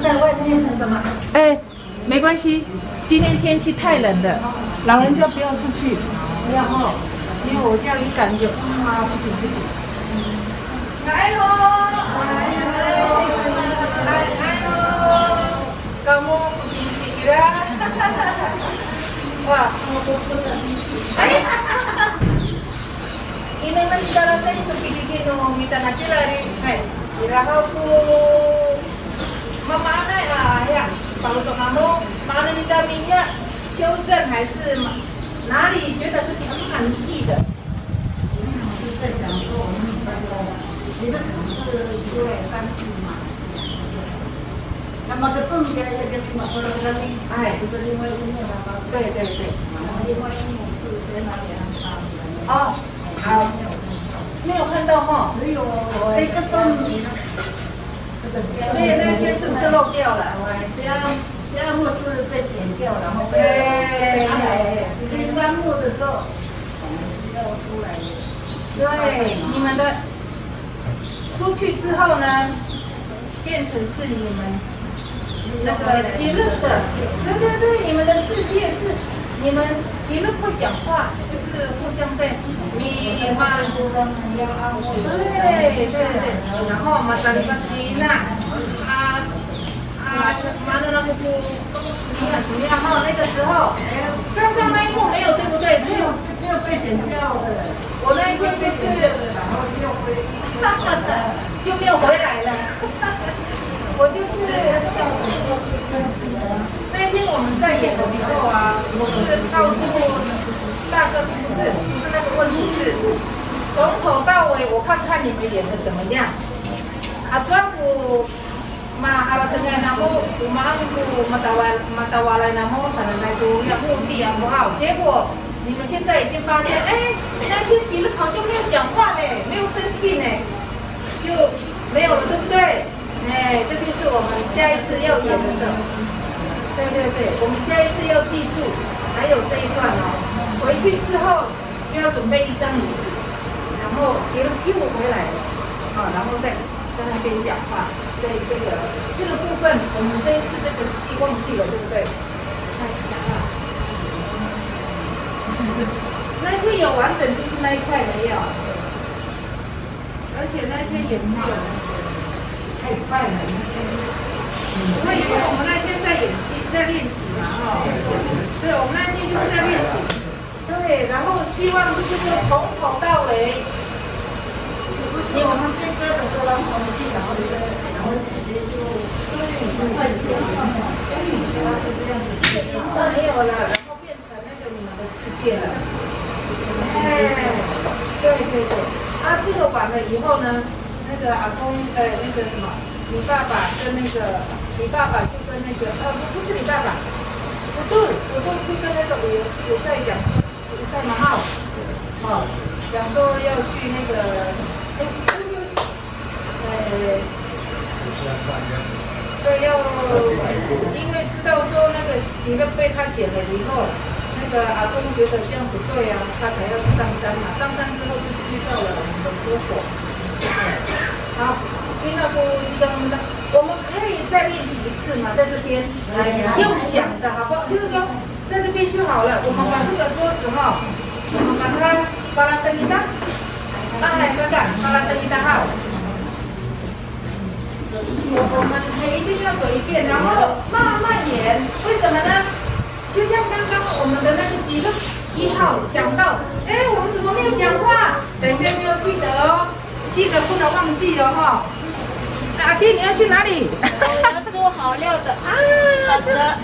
在外面那个吗？哎，没关系，今天天气太冷了，老人家不要出去，不要哦，因为我这样一感觉，啊，不行不行。来喽！来喽！kamu kucing ya? Wah, ini mencara saya itu bikin minta nanti lari, iraha ku mana ya? Kalau kamu mana minta minyak 修正还是哪里觉得自己很满意的？是在想说我们其实只是修了3次嘛。那么这更加要跟你们说了，哎，不是因为因为他们对对对，然后另外一幕是在那里很差的。哦，好，没有看到哈，只有这个洞里，这个所以那天是不是漏掉了？第二幕是被剪掉，然后被第3幕的时候，我们是要出来的。对，你们的出去之后呢，变成是你们那个极乐的，对对对，你们的世界是你们极乐会讲话，就是互相在你嘛，对对对，然后马达里巴吉娜马努拉姑姑怎么样？哈，那个时候刚刚那一幕没有对不对？只有被剪掉的。我那一天就是，然后又回，就没有回来了。我就是那一天我们在演的时候啊，我是告诉大哥，不是那个问题是，从头到尾我看看你们演的怎么样。阿拉tengah namu umangku matawalai namu sana itu yang mudi yang不好，结果你们现在已经发现，哎，那天极乐好像没有讲话呢，没有生气呢，就没有了，对不对？哎，这就是我们下一次要演的时候。对对对，我们下一次要记住，还有这一段哦。回去之后就要准备一张椅子，然后极乐又回来了，然后再在那边讲话。这个部分，我们这一次这个戏忘记了，对不对？那一天有完整，就是那一块没有，而且那一天演剧太快了。所以说我们那天在演戏，在练习嘛，哈。对，我们那天就是在练习。对，然后希望就是说从头到尾。因为我们这歌的时候，然后直接就快点，然后就这样子没有了，然后变成那个你们的世界了。哎，对对对，这个完了以后呢，那个阿公那个什么，你爸爸跟那个你爸爸就跟那个不是你爸爸，不对，我都就跟那个武赛讲，武赛嘛哈，讲说要去那个。对，因为知道说那个极乐被他剪了以后，那个阿公觉得这样不对啊，他才要上山嘛。上山之后就是遇到了我们的姑婆。好，遇到姑我们可以再练习一次嘛，在这边用想的好不好？就是说在这边就好了。我们把这个桌子我们把它巴拉登一搭，哥哥，巴拉登一搭好。我们一定要走一遍，然后慢慢演。为什么呢？就像刚刚我们的那个极乐1号想到，哎，我们怎么没有讲话？等一下没有记得哦，记得不能忘记哦哈。阿弟，你要去哪里？我要做好料的。好的。